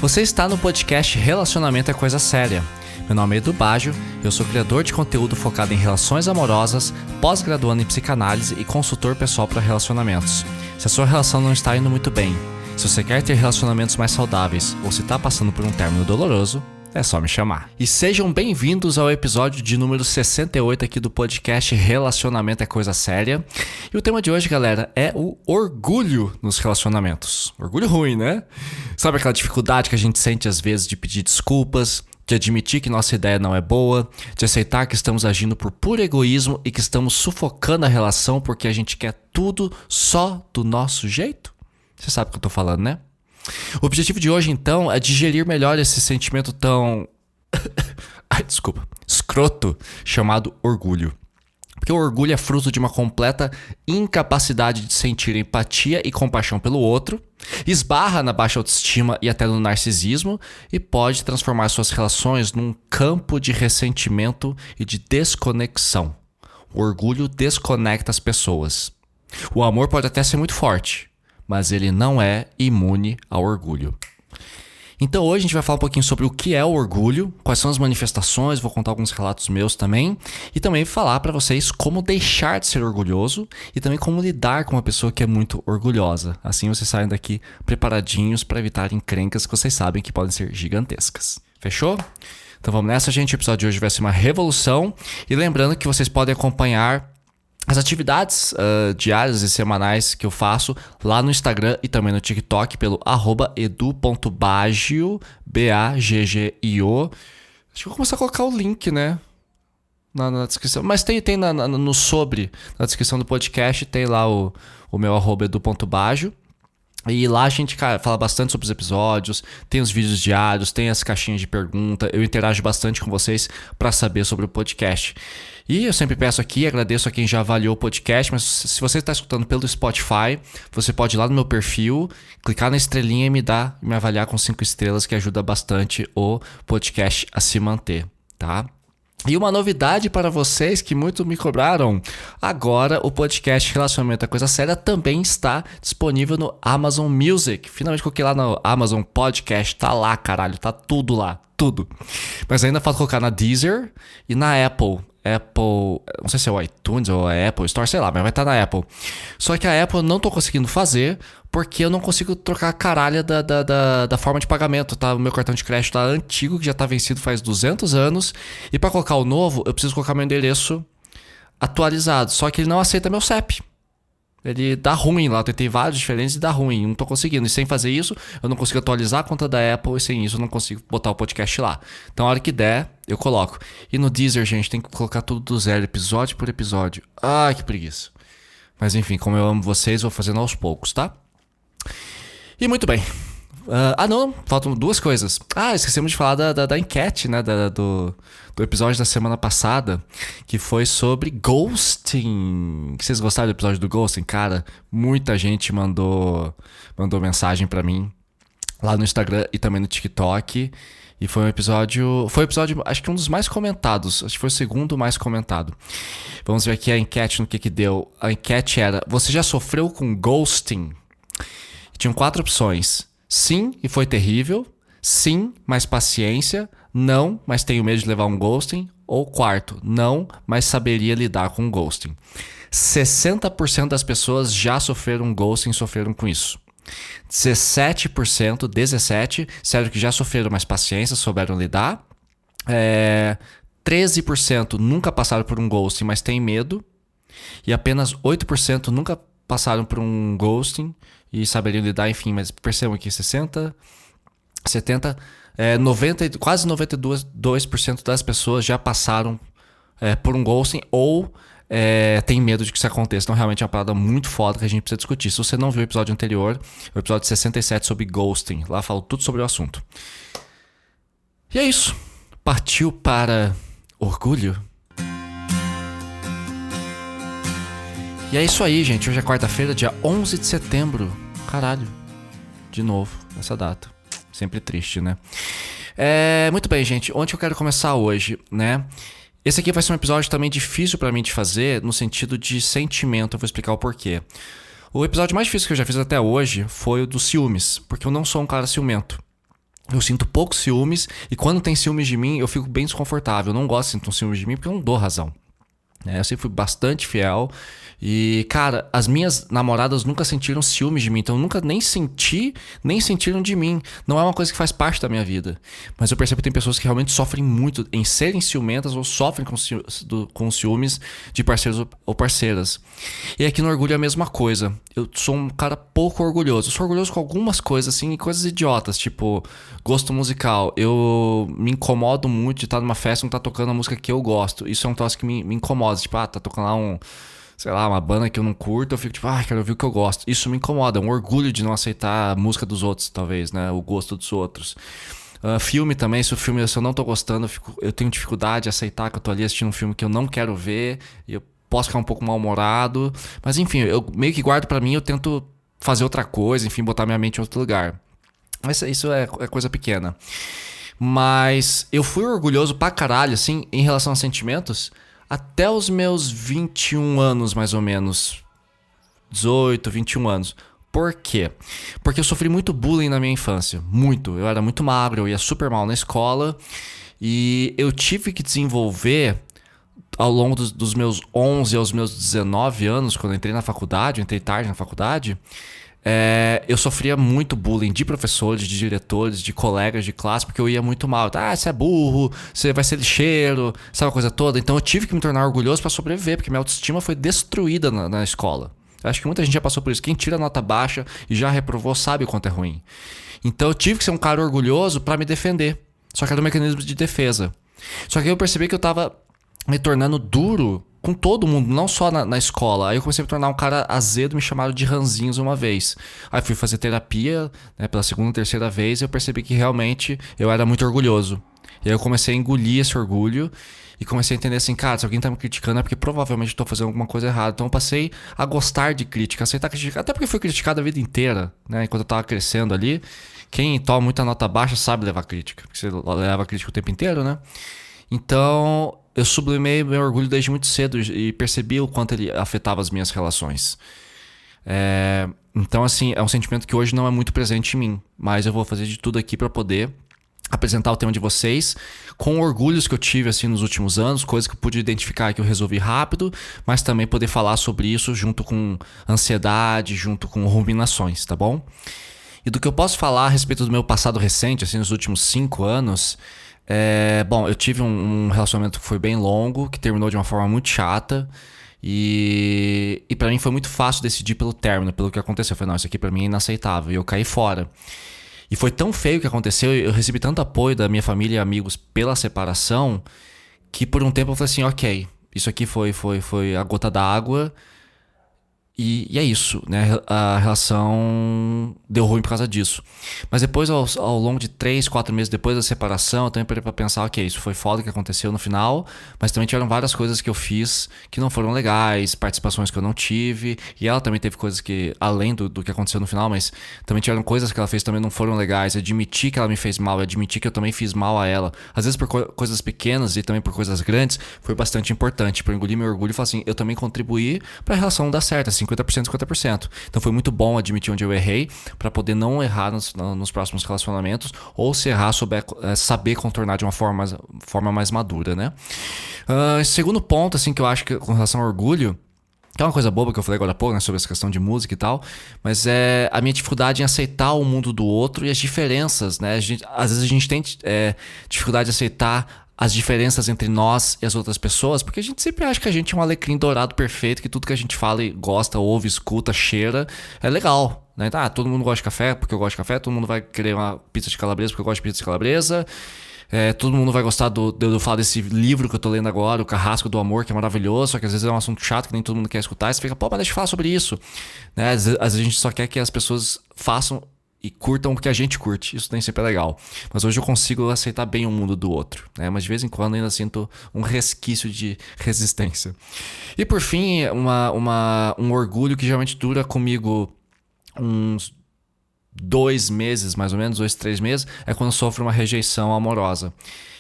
Você está no podcast Relacionamento é Coisa Séria. Meu nome é Edu Baggio, eu sou criador de conteúdo focado em relações amorosas, pós-graduando em psicanálise e consultor pessoal para relacionamentos. Se a sua relação não está indo muito bem, se você quer ter relacionamentos mais saudáveis ou se está passando por um término doloroso, é só me chamar. E sejam bem-vindos ao episódio de número 68 aqui do podcast Relacionamento é Coisa Séria. E o tema de hoje, galera, é o orgulho nos relacionamentos. Orgulho ruim, né? Sabe aquela dificuldade que a gente sente às vezes de pedir desculpas, de admitir que nossa ideia não é boa, de aceitar que estamos agindo por puro egoísmo e que estamos sufocando a relação porque a gente quer tudo só do nosso jeito? Você sabe o que eu tô falando, né? O objetivo de hoje, então, é digerir melhor esse sentimento tão... escroto, chamado orgulho. Porque o orgulho é fruto de uma completa incapacidade de sentir empatia e compaixão pelo outro, esbarra na baixa autoestima e até no narcisismo e pode transformar suas relações num campo de ressentimento e de desconexão. O orgulho desconecta as pessoas. O amor pode até ser muito forte, mas ele não é imune ao orgulho. Então hoje a gente vai falar um pouquinho sobre o que é o orgulho, quais são as manifestações, vou contar alguns relatos meus também, e também falar para vocês como deixar de ser orgulhoso e também como lidar com uma pessoa que é muito orgulhosa. Assim vocês saem daqui preparadinhos para evitar encrencas que vocês sabem que podem ser gigantescas. Fechou? Então vamos nessa, gente. O episódio de hoje vai ser uma revolução. E lembrando que vocês podem acompanhar as atividades diárias e semanais que eu faço lá no Instagram e também no TikTok pelo @edu.baggio, B-A-G-G-I-O. Acho que vou começar a colocar o link, né? Na descrição. Mas tem no sobre, na descrição do podcast, tem lá o meu @edu.baggio. E lá a gente, cara, fala bastante sobre os episódios, tem os vídeos diários, tem as caixinhas de pergunta, eu interajo bastante com vocês para saber sobre o podcast. E eu sempre peço aqui, agradeço a quem já avaliou o podcast, mas se você está escutando pelo Spotify, você pode ir lá no meu perfil, clicar na estrelinha e me avaliar com 5 estrelas, que ajuda bastante o podcast a se manter, tá? E uma novidade para vocês que muito me cobraram, agora o podcast Relacionamento é Coisa Séria também está disponível no Amazon Music. Finalmente coloquei lá no Amazon Podcast, tá lá, caralho, tá tudo lá, tudo. Mas ainda falta colocar na Deezer e na Apple, não sei se é o iTunes ou a Apple Store, sei lá, mas vai estar na Apple. Só que a Apple eu não tô conseguindo fazer porque eu não consigo trocar a caralha da forma de pagamento, tá? O meu cartão de crédito tá antigo, que já tá vencido faz 200 anos. E para colocar o novo, eu preciso colocar meu endereço atualizado. Só que ele não aceita meu CEP. Ele dá ruim lá, eu tentei vários diferentes e dá ruim, não tô conseguindo. E sem fazer isso, eu não consigo atualizar a conta da Apple e sem isso eu não consigo botar o podcast lá. Então a hora que der, eu coloco. E no Deezer, gente, tem que colocar tudo do zero, episódio por episódio. Ai, que preguiça. Mas enfim, como eu amo vocês, vou fazendo aos poucos, tá? E muito bem. Não, faltam 2 coisas. Esquecemos de falar da enquete, né? Do episódio da semana passada, que foi sobre ghosting. Vocês gostaram do episódio do ghosting? Cara, muita gente mandou mensagem pra mim lá no Instagram e também no TikTok. E foi um episódio, acho que um dos mais comentados. Acho que foi o segundo mais comentado. Vamos ver aqui a enquete no que deu. A enquete era: você já sofreu com ghosting? Tinham 4 opções. Sim, e foi terrível. Sim, mas paciência. Não, mas tenho medo de levar um ghosting. Ou quarto, não, mas saberia lidar com um ghosting. 60% das pessoas já sofreram ghosting e sofreram com isso. 17%, sério que já sofreram, mas paciência, souberam lidar. 13% nunca passaram por um ghosting, mas têm medo. E apenas 8% nunca passaram por um ghosting e saberiam lidar, enfim, mas percebam que 60, 70, 90, quase 92% das pessoas já passaram por um ghosting ou tem medo de que isso aconteça. Então realmente é uma parada muito foda que a gente precisa discutir. Se você não viu o episódio anterior, o episódio 67 sobre ghosting, lá falo tudo sobre o assunto. E é isso. Partiu para orgulho? E é isso aí, gente. Hoje é quarta-feira, dia 11 de setembro. Caralho. De novo, nessa data. Sempre triste, né? Muito bem, gente. Onde eu quero começar hoje, né? Esse aqui vai ser um episódio também difícil pra mim de fazer, no sentido de sentimento. Eu vou explicar o porquê. O episódio mais difícil que eu já fiz até hoje foi o dos ciúmes, porque eu não sou um cara ciumento. Eu sinto poucos ciúmes, e quando tem ciúmes de mim, eu fico bem desconfortável. Eu não gosto de sentir um ciúmes de mim porque eu não dou razão. Eu sempre fui bastante fiel. E, cara, as minhas namoradas nunca sentiram ciúmes de mim. Então eu nunca nem senti, nem sentiram de mim. Não é uma coisa que faz parte da minha vida. Mas eu percebo que tem pessoas que realmente sofrem muito em serem ciumentas ou sofrem com ciúmes de parceiros ou parceiras. E aqui no orgulho é a mesma coisa. Eu sou um cara pouco orgulhoso. Eu sou orgulhoso com algumas coisas, assim, coisas idiotas, tipo gosto musical. Eu me incomodo muito de estar numa festa e não estar tocando a música que eu gosto. Isso é um troço que me incomoda. Tipo, tá tocando lá sei lá, uma banda que eu não curto, eu fico tipo, quero ouvir o que eu gosto. Isso me incomoda, é um orgulho de não aceitar a música dos outros, talvez, né? O gosto dos outros. Filme também, se eu não tô gostando, eu tenho dificuldade de aceitar que eu tô ali assistindo um filme que eu não quero ver, e eu posso ficar um pouco mal-humorado. Mas enfim, eu meio que guardo pra mim, eu tento fazer outra coisa, enfim, botar minha mente em outro lugar. Mas isso é coisa pequena. Mas eu fui orgulhoso pra caralho, assim, em relação a sentimentos, até os meus 21 anos, mais ou menos. 18, 21 anos. Por quê? Porque eu sofri muito bullying na minha infância. Muito. Eu era muito magro, eu ia super mal na escola. E eu tive que desenvolver, ao longo dos meus 11 aos meus 19 anos, quando eu entrei na faculdade, eu entrei tarde na faculdade, eu sofria muito bullying de professores, de diretores, de colegas de classe, porque eu ia muito mal. Você é burro, você vai ser lixeiro, sabe a coisa toda? Então eu tive que me tornar orgulhoso para sobreviver, porque minha autoestima foi destruída na escola. Eu acho que muita gente já passou por isso. Quem tira nota baixa e já reprovou sabe o quanto é ruim. Então eu tive que ser um cara orgulhoso para me defender. Só que era um mecanismo de defesa. Só que eu percebi que eu tava me tornando duro com todo mundo, não só na escola. Aí eu comecei a me tornar um cara azedo, me chamaram de ranzinhos uma vez. Aí fui fazer terapia, né, pela segunda, terceira vez, e eu percebi que realmente eu era muito orgulhoso. E aí eu comecei a engolir esse orgulho e comecei a entender assim, cara, se alguém tá me criticando é porque provavelmente eu tô fazendo alguma coisa errada. Então eu passei a gostar de crítica, aceitar crítica, até porque eu fui criticado a vida inteira, né, enquanto eu tava crescendo ali. Quem toma muita nota baixa sabe levar crítica, porque você leva crítica o tempo inteiro, né? Então eu sublimei meu orgulho desde muito cedo e percebi o quanto ele afetava as minhas relações. Então, assim, é um sentimento que hoje não é muito presente em mim, mas eu vou fazer de tudo aqui para poder apresentar o tema de vocês com orgulhos que eu tive assim nos últimos anos, coisas que eu pude identificar que eu resolvi rápido, mas também poder falar sobre isso junto com ansiedade, junto com ruminações, tá bom? E do que eu posso falar a respeito do meu passado recente, assim, nos últimos 5 anos... Bom, eu tive um relacionamento que foi bem longo, que terminou de uma forma muito chata. E pra mim foi muito fácil decidir pelo término, pelo que aconteceu. Eu falei, não, isso aqui pra mim é inaceitável. E eu caí fora. E foi tão feio o que aconteceu, eu recebi tanto apoio da minha família e amigos pela separação, que por um tempo eu falei assim, ok, isso aqui foi a gota d'água. E é isso, né? A relação deu ruim por causa disso. Mas depois, ao longo de 3, 4 meses depois da separação, eu também parei pra pensar, ok, isso foi foda que aconteceu no final, mas também tiveram várias coisas que eu fiz que não foram legais, participações que eu não tive, e ela também teve coisas que, além do que aconteceu no final, mas também tiveram coisas que ela fez que também não foram legais. Admitir que ela me fez mal, admitir que eu também fiz mal a ela, às vezes por coisas pequenas e também por coisas grandes, foi bastante importante pra engolir meu orgulho e falar assim, eu também contribuí pra relação dar certo, assim, 50%, 50%. Então foi muito bom admitir onde eu errei para poder não errar nos próximos relacionamentos, ou se errar, saber contornar de uma forma mais madura, né? Segundo ponto, assim, que eu acho que com relação ao orgulho, que é uma coisa boba que eu falei agora há pouco, né, sobre essa questão de música e tal, mas é a minha dificuldade em aceitar o mundo do outro e as diferenças, né? Às vezes a gente tem dificuldade de aceitar as diferenças entre nós e as outras pessoas, porque a gente sempre acha que a gente é um alecrim dourado perfeito, que tudo que a gente fala e gosta, ouve, escuta, cheira, é legal, né? Todo mundo gosta de café porque eu gosto de café, todo mundo vai querer uma pizza de calabresa porque eu gosto de pizza de calabresa, todo mundo vai gostar de eu falar desse livro que eu tô lendo agora, O Carrasco do Amor, que é maravilhoso, só que às vezes é um assunto chato que nem todo mundo quer escutar, e você fica, mas deixa eu falar sobre isso, né? Às vezes a gente só quer que as pessoas façam e curtam o que a gente curte. Isso nem sempre é legal. Mas hoje eu consigo aceitar bem o mundo do outro, né? Mas de vez em quando ainda sinto um resquício de resistência. E por fim, um orgulho que geralmente dura comigo uns 2 meses, mais ou menos, 2, 3 meses, é quando eu sofro uma rejeição amorosa.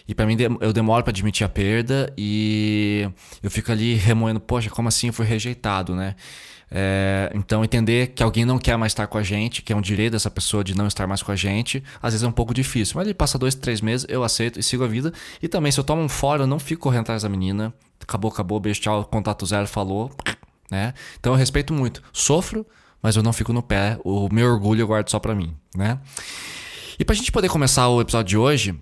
E pra mim, eu demoro pra admitir a perda e eu fico ali remoendo, poxa, como assim eu fui rejeitado, né? Então entender que alguém não quer mais estar com a gente, que é um direito dessa pessoa de não estar mais com a gente, às vezes é um pouco difícil. Mas ele passa 2, 3 meses, eu aceito e sigo a vida. E também, se eu tomo um fora, eu não fico correndo atrás da menina. Acabou, beijo, tchau, contato zero, falou. Né? Então eu respeito muito. Sofro, mas eu não fico no pé. O meu orgulho eu guardo só pra mim. Né? E pra gente poder começar o episódio de hoje,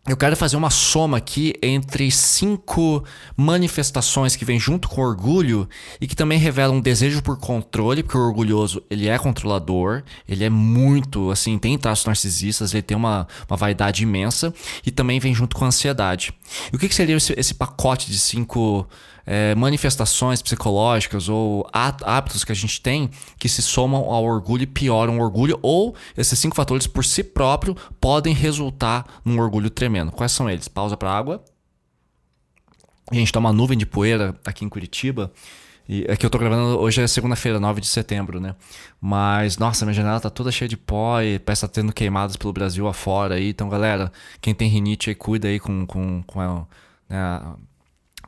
eu quero fazer uma soma aqui entre 5 manifestações que vêm junto com o orgulho e que também revelam um desejo por controle, porque o orgulhoso, ele é controlador, ele é muito, assim, tem traços narcisistas, ele tem uma vaidade imensa e também vem junto com a ansiedade. E o que seria esse pacote de 5 manifestações psicológicas ou hábitos que a gente tem que se somam ao orgulho e pioram o orgulho, ou esses 5 fatores por si próprio podem resultar num orgulho tremendo? Quais são eles? Pausa para água. A gente tá uma nuvem de poeira aqui em Curitiba. E aqui eu tô gravando, hoje é segunda-feira, 9 de setembro, né? Mas, nossa, minha janela tá toda cheia de pó e parece que tá tendo queimadas pelo Brasil afora aí. Então, galera, quem tem rinite aí, cuida aí com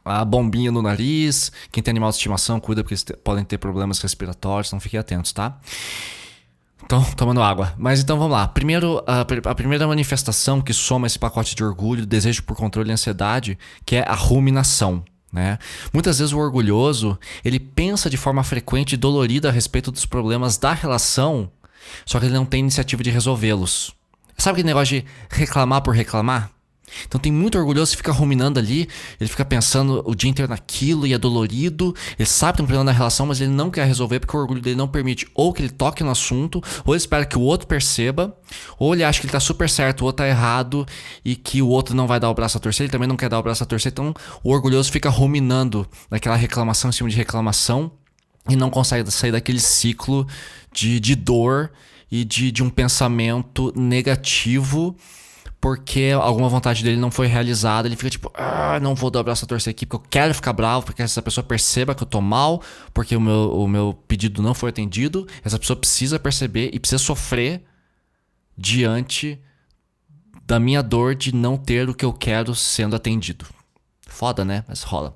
a bombinha no nariz. Quem tem animal de estimação, cuida porque eles podem ter problemas respiratórios, então fiquem atentos, tá? Então, tomando água. Mas então vamos lá. Primeiro, a primeira manifestação que soma esse pacote de orgulho, desejo por controle e ansiedade, que é a ruminação. Né? Muitas vezes o orgulhoso, ele pensa de forma frequente e dolorida a respeito dos problemas da relação, só que ele não tem iniciativa de resolvê-los. Sabe aquele negócio de reclamar por reclamar? Então tem muito orgulhoso que fica ruminando ali, ele fica pensando o dia inteiro naquilo e é dolorido, ele sabe que tem um problema na relação, mas ele não quer resolver porque o orgulho dele não permite ou que ele toque no assunto, ou ele espera que o outro perceba, ou ele acha que ele tá super certo, o outro tá errado e que o outro não vai dar o braço a torcer, ele também não quer dar o braço a torcer, então o orgulhoso fica ruminando naquela reclamação em cima de reclamação e não consegue sair daquele ciclo de dor e de um pensamento negativo, porque alguma vontade dele não foi realizada, ele fica tipo, não vou dar o braço a torcer aqui porque eu quero ficar bravo, porque essa pessoa perceba que eu tô mal, porque o meu pedido não foi atendido, essa pessoa precisa perceber e precisa sofrer diante da minha dor de não ter o que eu quero sendo atendido. Foda, né? Mas rola.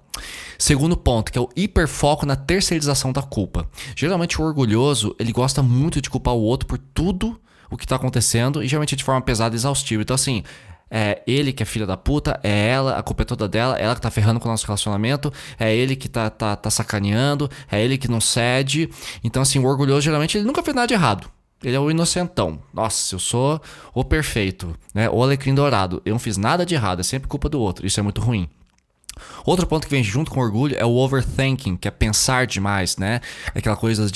Segundo ponto, que é o hiperfoco na terceirização da culpa. Geralmente o orgulhoso, ele gosta muito de culpar o outro por tudo o que tá acontecendo, e geralmente de forma pesada e exaustiva. Então assim, é ele que é filha da puta, é ela, a culpa é toda dela, ela que tá ferrando com o nosso relacionamento, é ele que tá sacaneando, é ele que não cede. Então assim, o orgulhoso geralmente ele nunca fez nada de errado. Ele é o inocentão. Nossa, eu sou o perfeito, né? O alecrim dourado. Eu não fiz nada de errado, é sempre culpa do outro. Isso é muito ruim. Outro ponto que vem junto com o orgulho é o overthinking, que é pensar demais, né? Aquela coisa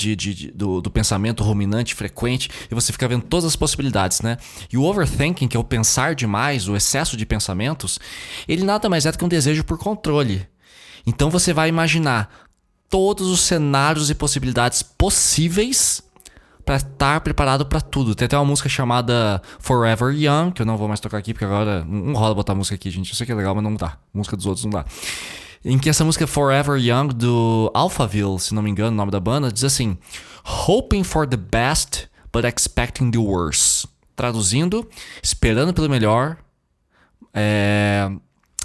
do pensamento ruminante frequente e você fica vendo todas as possibilidades, né? E o overthinking, que é o pensar demais, o excesso de pensamentos, ele nada mais é do que um desejo por controle. Então você vai imaginar todos os cenários e possibilidades possíveis para estar preparado para tudo. Tem até uma música chamada Forever Young, que eu não vou mais tocar aqui, porque agora não rola botar música aqui, gente. Eu sei que é legal, mas não dá. Música dos outros não dá. Em que essa música Forever Young, do Alphaville, se não me engano, o nome da banda, diz assim: Hoping for the best, but expecting the worst. Traduzindo, esperando pelo melhor.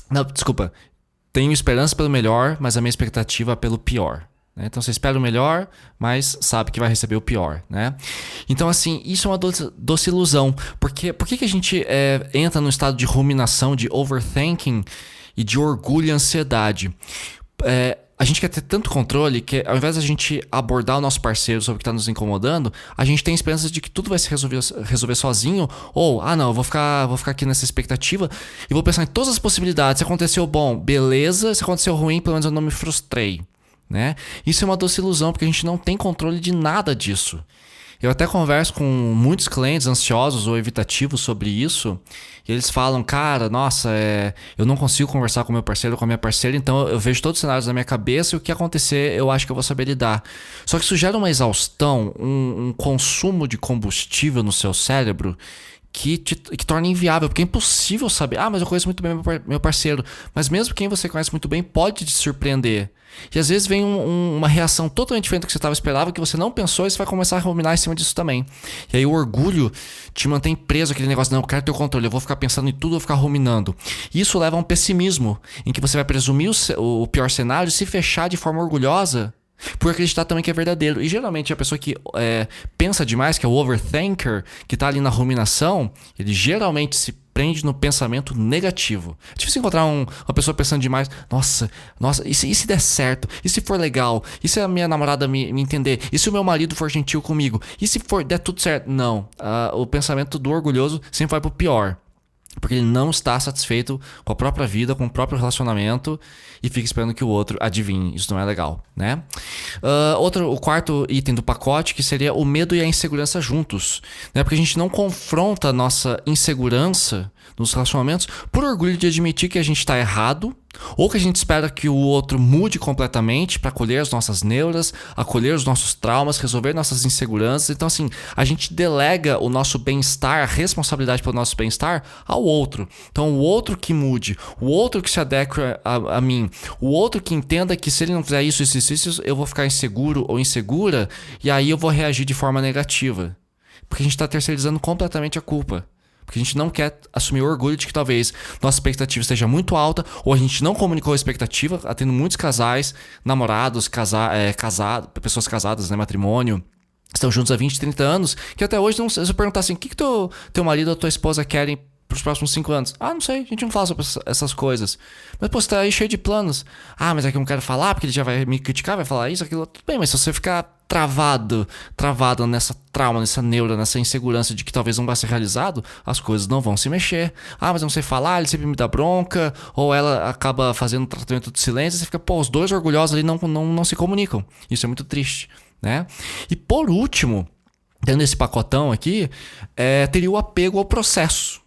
Não, desculpa. Tenho esperança pelo melhor, mas a minha expectativa é pelo pior. Então você espera o melhor, mas sabe que vai receber o pior, né? Então assim, isso é uma doce ilusão. Por que a gente entra num estado de ruminação, de overthinking e de orgulho e ansiedade? A gente quer ter tanto controle que ao invés de a gente abordar o nosso parceiro sobre o que está nos incomodando, a gente tem esperança de que tudo vai se resolver sozinho, ou, não, eu vou ficar aqui nessa expectativa e vou pensar em todas as possibilidades. Se aconteceu bom, beleza. Se aconteceu ruim, pelo menos eu não me frustrei. Né? Isso é uma doce ilusão, porque a gente não tem controle de nada disso. Eu até converso com muitos clientes ansiosos ou evitativos sobre isso, e eles falam, cara, nossa, eu não consigo conversar com meu parceiro ou com a minha parceira, então eu vejo todos os cenários na minha cabeça e o que acontecer eu acho que eu vou saber lidar. Só que isso gera uma exaustão, um consumo de combustível no seu cérebro que torna inviável, porque é impossível saber, mas eu conheço muito bem meu parceiro, mas mesmo quem você conhece muito bem pode te surpreender. E às vezes vem uma reação totalmente diferente do que você estava esperando, que você não pensou, e você vai começar a ruminar em cima disso também. E aí o orgulho te mantém preso aquele negócio, não, eu quero ter o controle, eu vou ficar pensando em tudo, eu vou ficar ruminando. E isso leva a um pessimismo, em que você vai presumir o pior cenário e se fechar de forma orgulhosa Por acreditar também que é verdadeiro. E geralmente a pessoa que pensa demais, que é o overthinker, que tá ali na ruminação, ele geralmente se prende no pensamento negativo. É difícil encontrar uma pessoa pensando demais. Nossa, e se der certo? E se for legal? E se a minha namorada me entender? E se o meu marido for gentil comigo? E se der tudo certo? Não. O pensamento do orgulhoso sempre vai pro pior. Porque ele não está satisfeito com a própria vida, com o próprio relacionamento e fica esperando que o outro adivinhe. Isso não é legal, né? O quarto item do pacote, que seria o medo e a insegurança juntos, né? Porque a gente não confronta a nossa insegurança nos relacionamentos por orgulho de admitir que a gente está errado, ou que a gente espera que o outro mude completamente para acolher as nossas neuras, acolher os nossos traumas, resolver nossas inseguranças. Então, assim, a gente delega o nosso bem-estar, a responsabilidade pelo nosso bem-estar ao outro. Então, o outro que mude, o outro que se adeque a mim, o outro que entenda que se ele não fizer isso, eu vou ficar inseguro ou insegura e aí eu vou reagir de forma negativa. Porque a gente está terceirizando completamente a culpa. Porque a gente não quer assumir o orgulho de que talvez nossa expectativa esteja muito alta, ou a gente não comunicou a expectativa, tendo muitos casais, namorados, pessoas casadas, né, matrimônio, estão juntos há 20, 30 anos, que até hoje, se eu perguntar assim, o que teu marido ou tua esposa querem pros próximos 5 anos? Não sei, a gente não fala sobre essas coisas. Mas, pô, você tá aí cheio de planos. Mas é que eu não quero falar, porque ele já vai me criticar, vai falar isso, aquilo. Tudo bem, mas se você ficar travado nessa trauma, nessa neura, nessa insegurança de que talvez não vai ser realizado, as coisas não vão se mexer. Mas eu não sei falar, ele sempre me dá bronca, ou ela acaba fazendo tratamento de silêncio, e você fica, os dois orgulhosos ali não se comunicam. Isso é muito triste, né? E por último, dentro desse pacotão aqui, teria o apego ao processo.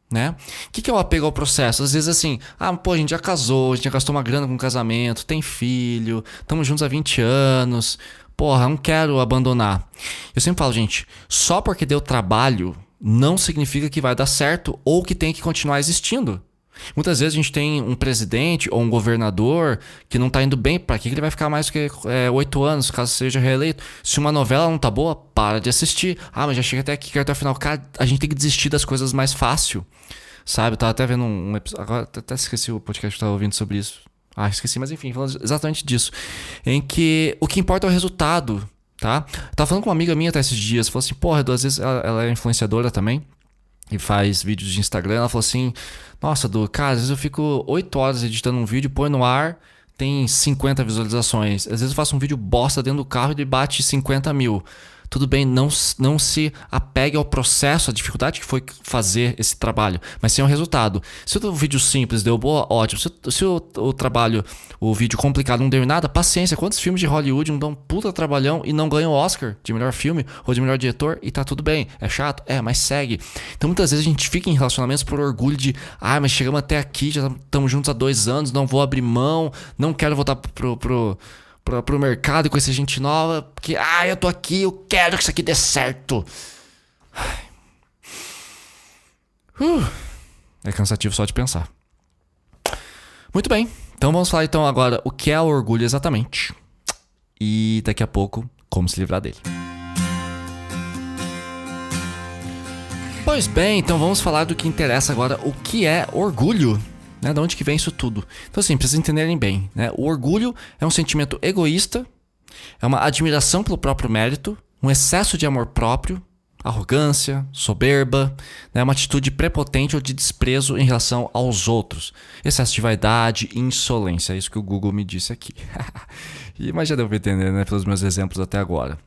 Né? O que é o apego ao processo? Às vezes assim, a gente já casou, a gente já gastou uma grana com casamento, tem filho, estamos juntos há 20 anos, não quero abandonar. Eu sempre falo, gente, só porque deu trabalho não significa que vai dar certo ou que tem que continuar existindo. Muitas vezes a gente tem um presidente ou um governador que não tá indo bem. Pra que ele vai ficar mais do que 8 anos, caso seja reeleito? Se uma novela não tá boa, para de assistir. Mas já chega até aqui, quero até o final. Cara, a gente tem que desistir das coisas mais fácil. Sabe? Eu tava até vendo um episódio. Agora até esqueci o podcast que eu tava ouvindo sobre isso. Esqueci, mas enfim, falando exatamente disso. Em que o que importa é o resultado, tá? Eu tava falando com uma amiga minha até esses dias. Falou assim, às vezes ela é influenciadora também. E faz vídeos de Instagram. Ela falou assim, nossa, cara, às vezes eu fico 8 horas editando um vídeo, põe no ar, tem 50 visualizações. Às vezes eu faço um vídeo bosta dentro do carro e ele bate 50 mil. Tudo bem, não se apegue ao processo, à dificuldade que foi fazer esse trabalho, mas sim ao resultado. Se o vídeo simples deu boa, ótimo. Se o trabalho, o vídeo complicado não deu em nada, paciência. Quantos filmes de Hollywood não dão um puta trabalhão e não ganham o Oscar de melhor filme ou de melhor diretor e tá tudo bem? É chato? Mas segue. Então muitas vezes a gente fica em relacionamentos por orgulho de mas chegamos até aqui, já estamos juntos há 2 anos, não vou abrir mão, não quero voltar pro mercado e conhecer gente nova, porque eu tô aqui, eu quero que isso aqui dê certo. É cansativo só de pensar. Muito bem, então vamos falar então agora o que é o orgulho exatamente e daqui a pouco como se livrar dele. Pois bem, então vamos falar do que interessa agora, o que é orgulho. Né, de onde que vem isso tudo? Então assim, precisa entenderem bem, né? O orgulho é um sentimento egoísta, é uma admiração pelo próprio mérito, um excesso de amor próprio, arrogância, soberba, né? Uma atitude prepotente ou de desprezo em relação aos outros, excesso de vaidade e insolência, é isso que o Google me disse aqui. Mas já deu pra entender, né, pelos meus exemplos até agora.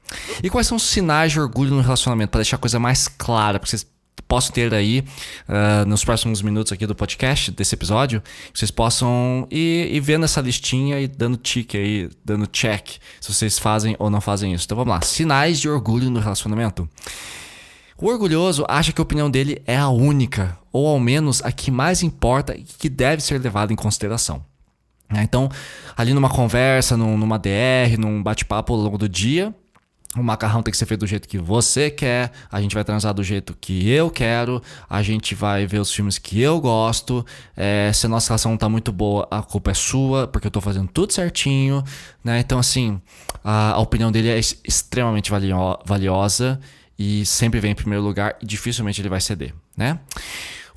E quais são os sinais de orgulho no relacionamento? Para deixar a coisa mais clara, para vocês posso ter aí nos próximos minutos aqui do podcast, desse episódio, que vocês possam ir vendo essa listinha e dando tique aí, dando check, se vocês fazem ou não fazem isso. Então vamos lá, sinais de orgulho no relacionamento. O orgulhoso acha que a opinião dele é a única, ou ao menos a que mais importa e que deve ser levada em consideração. Então, ali numa conversa, numa DR, num bate-papo ao longo do dia, o macarrão tem que ser feito do jeito que você quer, a gente vai transar do jeito que eu quero, a gente vai ver os filmes que eu gosto, se a nossa relação não tá muito boa, a culpa é sua, porque eu tô fazendo tudo certinho, né? Então assim, a opinião dele é extremamente valiosa e sempre vem em primeiro lugar e dificilmente ele vai ceder, né?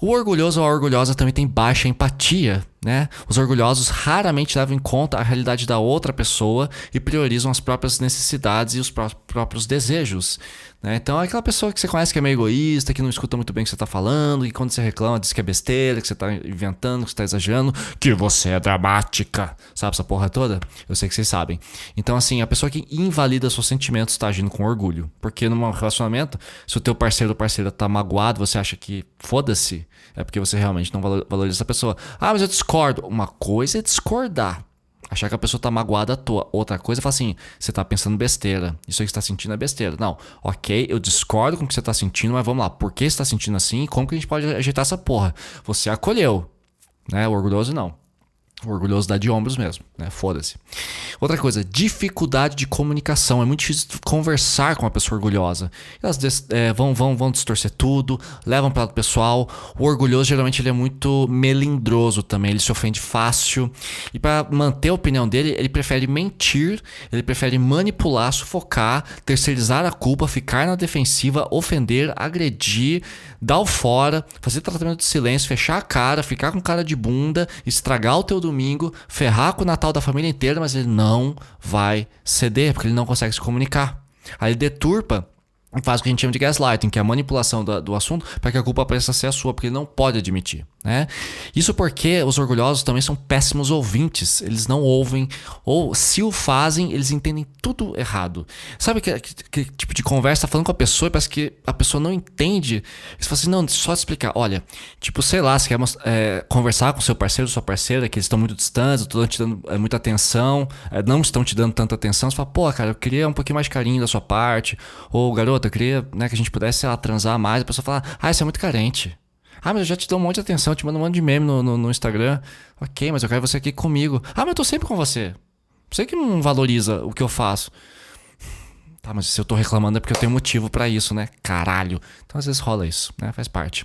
O orgulhoso ou a orgulhosa também tem baixa empatia, né? Os orgulhosos raramente levam em conta a realidade da outra pessoa e priorizam as próprias necessidades e os próprios desejos, né? Então é aquela pessoa que você conhece que é meio egoísta, que não escuta muito bem o que você está falando, e quando você reclama diz que é besteira, que você está inventando, que você está exagerando, que você é dramática, sabe essa porra toda? Eu sei que vocês sabem. Então assim, a pessoa que invalida seus sentimentos está agindo com orgulho, porque num relacionamento, se o teu parceiro ou parceira tá magoado, você acha que foda-se, é porque você realmente não valoriza essa pessoa. Ah, mas eu discordo. Uma coisa é discordar, achar que a pessoa tá magoada à toa. Outra coisa é falar assim, você tá pensando besteira. Isso aí que você tá sentindo é besteira. Não, ok, eu discordo com o que você tá sentindo, mas vamos lá. Por que você tá sentindo assim? Como que a gente pode ajeitar essa porra? Você acolheu, né? O orgulhoso não. O orgulhoso dá de ombros mesmo, né? Foda-se. Outra coisa, dificuldade de comunicação. É muito difícil conversar com uma pessoa orgulhosa. Elas vão distorcer tudo, levam para o lado pessoal. O orgulhoso, geralmente, ele é muito melindroso também. Ele se ofende fácil. E para manter a opinião dele, ele prefere mentir, ele prefere manipular, sufocar, terceirizar a culpa, ficar na defensiva, ofender, agredir, dar o fora, fazer tratamento de silêncio, fechar a cara, ficar com cara de bunda, estragar o teu domingo, ferrar com o Natal da família inteira, mas ele não vai ceder, porque ele não consegue se comunicar. Aí ele deturpa e faz o que a gente chama de gaslighting, que é a manipulação do assunto para que a culpa pareça ser a sua, porque ele não pode admitir, né? Isso porque os orgulhosos também são péssimos ouvintes. Eles não ouvem, ou se o fazem, eles entendem tudo errado. Sabe que tipo de conversa, tá falando com a pessoa e parece que a pessoa não entende. Você fala assim, não, só te explicar. Olha, tipo, sei lá, você quer conversar com seu parceiro ou sua parceira, que eles estão muito distantes, estão te dando muita atenção, não estão te dando tanta atenção. Você fala, pô, cara, eu queria um pouquinho mais de carinho da sua parte. Ou, garota, eu queria, né, que a gente pudesse, sei lá, transar mais. A pessoa fala, você é muito carente. Mas eu já te dou um monte de atenção, eu te mando um monte de meme no Instagram. Ok, mas eu quero você aqui comigo. Mas eu tô sempre com você. Você que não valoriza o que eu faço. Tá, mas se eu tô reclamando é porque eu tenho motivo pra isso, né? Caralho. Então às vezes rola isso, né? Faz parte.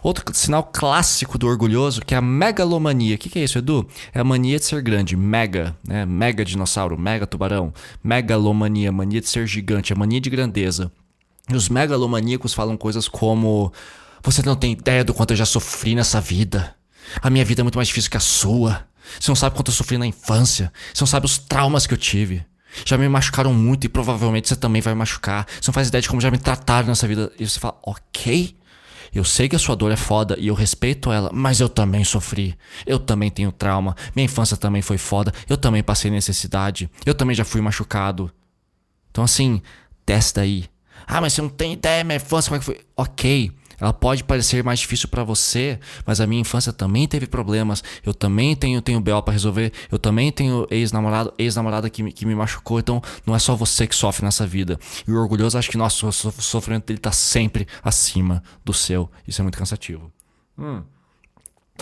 Outro sinal clássico do orgulhoso, que é a megalomania. O que é isso, Edu? É a mania de ser grande. Mega, né? Mega dinossauro, mega tubarão. Megalomania, mania de ser gigante, a mania de grandeza. E os megalomaníacos falam coisas como: você não tem ideia do quanto eu já sofri nessa vida. A minha vida é muito mais difícil que a sua. Você não sabe quanto eu sofri na infância. Você não sabe os traumas que eu tive. Já me machucaram muito e provavelmente você também vai machucar. Você não faz ideia de como já me trataram nessa vida. E você fala, ok, eu sei que a sua dor é foda e eu respeito ela, mas eu também sofri. Eu também tenho trauma. Minha infância também foi foda. Eu também passei necessidade. Eu também já fui machucado. Então assim, testa aí. Mas você não tem ideia, minha infância, como é que foi? Ok, ela pode parecer mais difícil pra você, mas a minha infância também teve problemas. Eu também tenho BO pra resolver. Eu também tenho ex-namorada que me machucou. Então não é só você que sofre nessa vida. E o orgulhoso acha que nossa, o sofrimento dele tá sempre acima do seu. Isso é muito cansativo.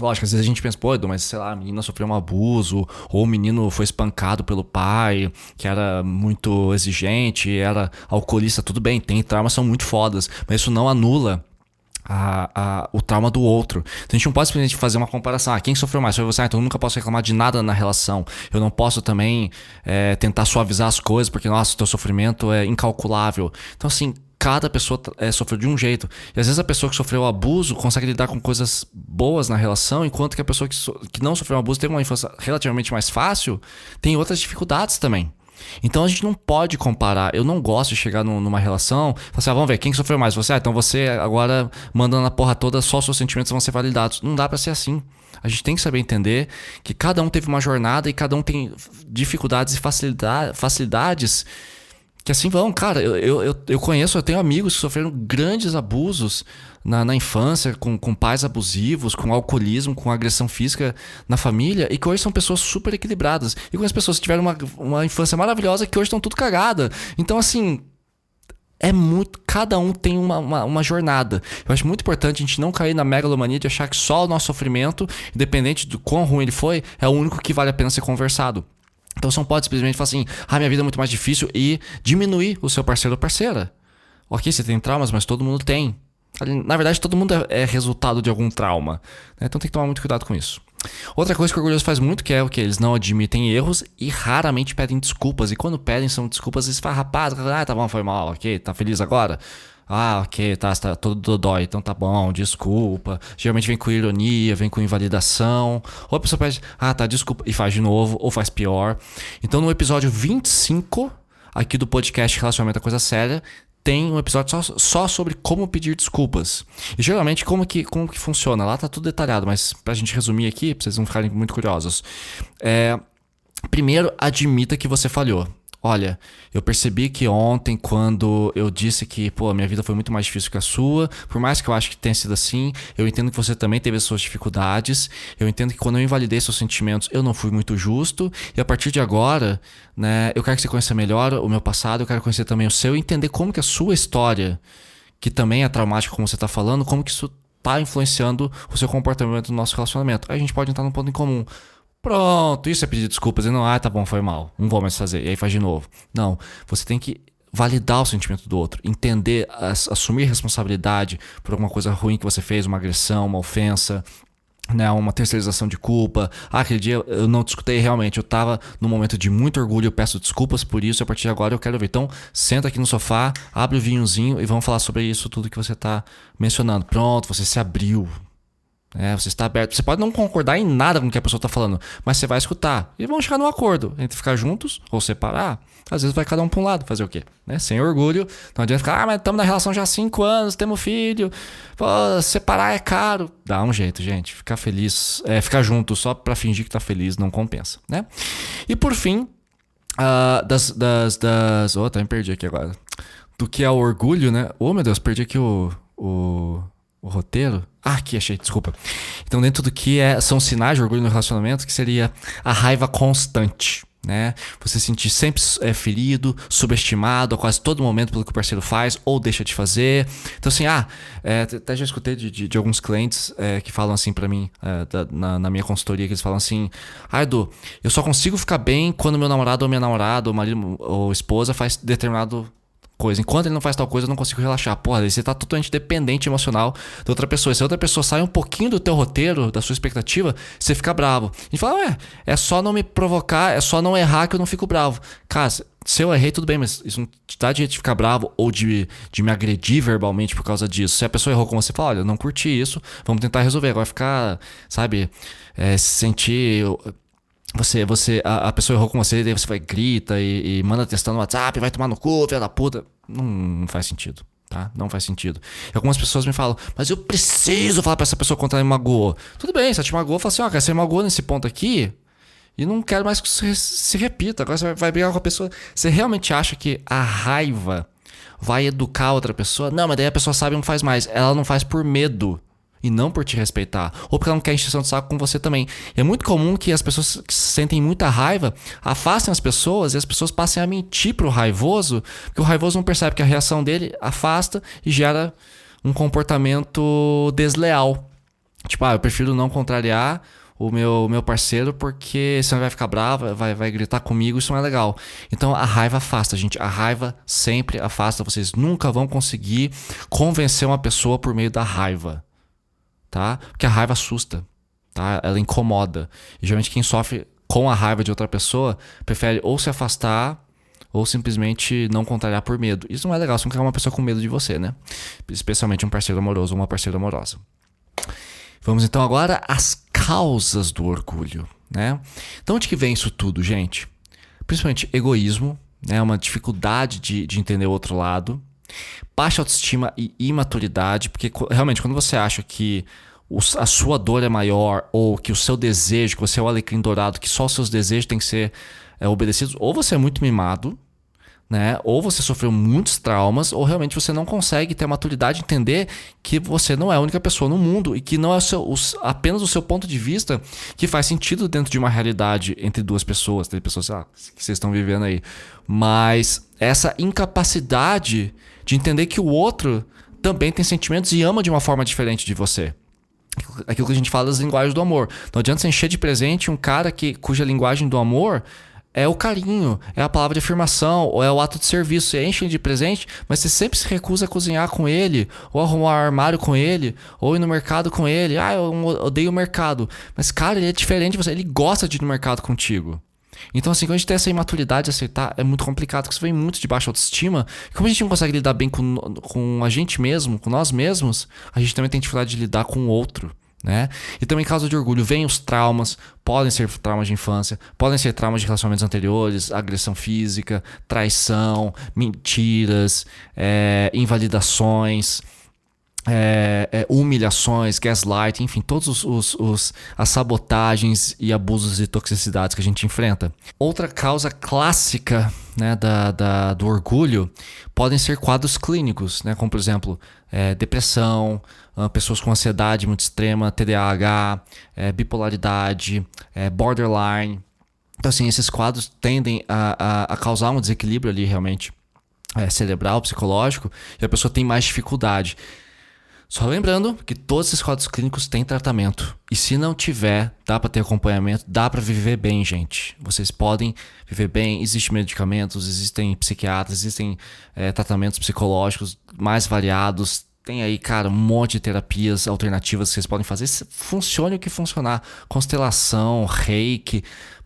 Lógico, às vezes a gente pensa, pô, Edu, mas sei lá, a menina sofreu um abuso, ou o menino foi espancado pelo pai, que era muito exigente, era alcoolista, tudo bem, tem traumas, são muito fodas, mas isso não anula o trauma do outro. Então a gente não pode simplesmente fazer uma comparação. Quem sofreu mais? Foi você? Então eu nunca posso reclamar de nada na relação. Eu não posso também tentar suavizar as coisas, porque nossa, o teu sofrimento é incalculável. Então assim, cada pessoa sofreu de um jeito. E às vezes a pessoa que sofreu abuso consegue lidar com coisas boas na relação, enquanto que a pessoa que não sofreu abuso, teve uma infância relativamente mais fácil, tem outras dificuldades também. Então a gente não pode comparar. Eu não gosto de chegar numa relação e falar assim, vamos ver, quem sofreu mais? Você? Então você agora mandando a porra toda, só os seus sentimentos vão ser validados. Não dá pra ser assim. A gente tem que saber entender que cada um teve uma jornada e cada um tem dificuldades e facilidades que assim vão. Cara, eu conheço, eu tenho amigos que sofreram grandes abusos na infância, com pais abusivos, com alcoolismo, com agressão física na família, e que hoje são pessoas super equilibradas. E com as pessoas que tiveram uma infância maravilhosa, que hoje estão tudo cagada. Então assim, cada um tem uma jornada. Eu acho muito importante a gente não cair na megalomania de achar que só o nosso sofrimento, independente do quão ruim ele foi, é o único que vale a pena ser conversado. Então você não pode simplesmente falar assim, minha vida é muito mais difícil, e diminuir o seu parceiro ou parceira. Ok, você tem traumas, mas todo mundo tem. Na verdade, todo mundo é resultado de algum trauma, né? Então tem que tomar muito cuidado com isso. Outra coisa que o orgulhoso faz muito, que é o que eles não admitem erros e raramente pedem desculpas. E quando pedem, são desculpas esfarrapadas. Tá bom, foi mal, ok, tá feliz agora? Ah, ok, tá, você tá todo dodói, então tá bom, desculpa. Geralmente vem com ironia, vem com invalidação. Ou a pessoa pede, ah, tá, desculpa, e faz de novo, ou faz pior. Então no episódio 25 aqui do podcast Relacionamento é Coisa Séria, tem um episódio só sobre como pedir desculpas. E geralmente como que funciona. Lá tá tudo detalhado, mas pra gente resumir aqui, pra vocês não ficarem muito curiosos. Primeiro, admita que você falhou. Olha, eu percebi que ontem, quando eu disse que, pô, a minha vida foi muito mais difícil que a sua, por mais que eu acho que tenha sido assim, eu entendo que você também teve as suas dificuldades, eu entendo que quando eu invalidei seus sentimentos, eu não fui muito justo, e a partir de agora, né, eu quero que você conheça melhor o meu passado, eu quero conhecer também o seu, e entender como que a sua história, que também é traumática, como você tá falando, como que isso tá influenciando o seu comportamento no nosso relacionamento. Aí a gente pode entrar num ponto em comum. Pronto, isso é pedir desculpas. E não, tá bom, foi mal. Não vou mais fazer. E aí faz de novo. Não, você tem que validar o sentimento do outro. Entender, assumir responsabilidade por alguma coisa ruim que você fez, uma agressão, uma ofensa, né, uma terceirização de culpa. Ah, aquele dia eu não te escutei realmente. Eu tava num momento de muito orgulho, eu peço desculpas por isso. A partir de agora eu quero ver. Então, senta aqui no sofá, abre o vinhozinho e vamos falar sobre isso, tudo que você tá mencionando. Pronto, você se abriu. Você está aberto. Você pode não concordar em nada com o que a pessoa está falando, mas você vai escutar. E vão chegar num acordo entre ficar juntos ou separar. Às vezes vai cada um para um lado, fazer o quê? Sem orgulho. Não adianta ficar, mas estamos na relação já há 5 anos, temos filho. Pô, separar é caro. Dá um jeito, gente. Ficar feliz, ficar junto só para fingir que tá feliz não compensa, né? E por fim, até me perdi aqui agora. Do que é o orgulho, né? Oh, meu Deus, perdi aqui o roteiro? Aqui, achei, desculpa. Então, dentro do que são sinais de orgulho no relacionamento, que seria a raiva constante, né? Você se sentir sempre ferido, subestimado a quase todo momento pelo que o parceiro faz ou deixa de fazer. Então, assim, até já escutei de alguns clientes que falam assim pra mim, na minha consultoria, que eles falam assim, Edu, eu só consigo ficar bem quando meu namorado ou minha namorada, ou marido ou esposa faz determinado coisa. Enquanto ele não faz tal coisa, eu não consigo relaxar. Porra, você tá totalmente dependente emocional da outra pessoa. Se a outra pessoa sai um pouquinho do teu roteiro, da sua expectativa, você fica bravo. E fala, é só não me provocar, é só não errar que eu não fico bravo. Cara, se eu errei, tudo bem, mas isso não te dá direito de ficar bravo ou de me agredir verbalmente por causa disso. Se a pessoa errou com você, fala, olha, eu não curti isso, vamos tentar resolver. Agora ficar, sabe, se sentir... A pessoa errou com você, daí você vai grita e manda testando no WhatsApp, vai tomar no cu, filha da puta. Não faz sentido, tá? Não faz sentido. E algumas pessoas me falam, mas eu preciso falar pra essa pessoa quando ela me magoou. Tudo bem, se ela te magoou, fala assim, cara, você me magoou nesse ponto aqui e não quero mais que isso se repita. Agora você vai brigar com a pessoa. Você realmente acha que a raiva vai educar a outra pessoa? Não, mas daí a pessoa sabe e não faz mais. Ela não faz por medo. E não por te respeitar. Ou porque ela não quer encheção de saco com você também. E é muito comum que as pessoas que sentem muita raiva afastem as pessoas e as pessoas passem a mentir pro raivoso, porque o raivoso não percebe que a reação dele afasta e gera um comportamento desleal. Tipo, eu prefiro não contrariar o meu parceiro porque senão ele vai ficar bravo, vai gritar comigo, isso não é legal. Então a raiva afasta, gente. A raiva sempre afasta. Vocês nunca vão conseguir convencer uma pessoa por meio da raiva. Tá? Porque a raiva assusta, tá? Ela incomoda. E geralmente quem sofre com a raiva de outra pessoa prefere ou se afastar ou simplesmente não contrariar por medo. Isso não é legal, você não quer uma pessoa com medo de você, né? Especialmente um parceiro amoroso ou uma parceira amorosa. Vamos então agora às causas do orgulho, né? Então onde que vem isso tudo, gente? Principalmente egoísmo, né? Uma dificuldade de entender o outro lado. Baixa autoestima e imaturidade, porque realmente quando você acha que a sua dor é maior ou que o seu desejo, que você é o alecrim dourado, que só os seus desejos têm que ser obedecidos, ou você é muito mimado, né? Ou você sofreu muitos traumas, ou realmente você não consegue ter a maturidade de entender que você não é a única pessoa no mundo e que não é apenas o seu ponto de vista que faz sentido dentro de uma realidade entre duas pessoas, tem pessoas que vocês estão vivendo aí. Mas essa incapacidade de entender que o outro também tem sentimentos e ama de uma forma diferente de você. Aquilo que a gente fala das linguagens do amor. Não adianta você encher de presente um cara cuja linguagem do amor é o carinho, é a palavra de afirmação, ou é o ato de serviço. Você enche ele de presente, mas você sempre se recusa a cozinhar com ele, ou arrumar um armário com ele, ou ir no mercado com ele. Eu odeio o mercado. Mas, cara, ele é diferente de você. Ele gosta de ir no mercado contigo. Então, assim, quando a gente tem essa imaturidade de aceitar, é muito complicado, porque isso vem muito de baixa autoestima. E como a gente não consegue lidar bem com a gente mesmo, com nós mesmos, a gente também tem dificuldade de lidar com o outro, né? E também, causa de orgulho, vem os traumas, podem ser traumas de infância, podem ser traumas de relacionamentos anteriores, agressão física, traição, mentiras, invalidações, humilhações, gaslighting, enfim, todos as sabotagens e abusos e toxicidades que a gente enfrenta. Outra causa clássica, né, do orgulho podem ser quadros clínicos, né, como por exemplo depressão, pessoas com ansiedade muito extrema, TDAH, bipolaridade, borderline. Então, assim, esses quadros tendem a causar um desequilíbrio ali realmente cerebral, psicológico, e a pessoa tem mais dificuldade. Só lembrando que todos esses quadros clínicos têm tratamento. E se não tiver, dá para ter acompanhamento, dá para viver bem, gente. Vocês podem viver bem, existem medicamentos, existem psiquiatras, existem tratamentos psicológicos mais variados. Tem aí, cara, um monte de terapias alternativas que vocês podem fazer. Funcione o que funcionar. Constelação, reiki,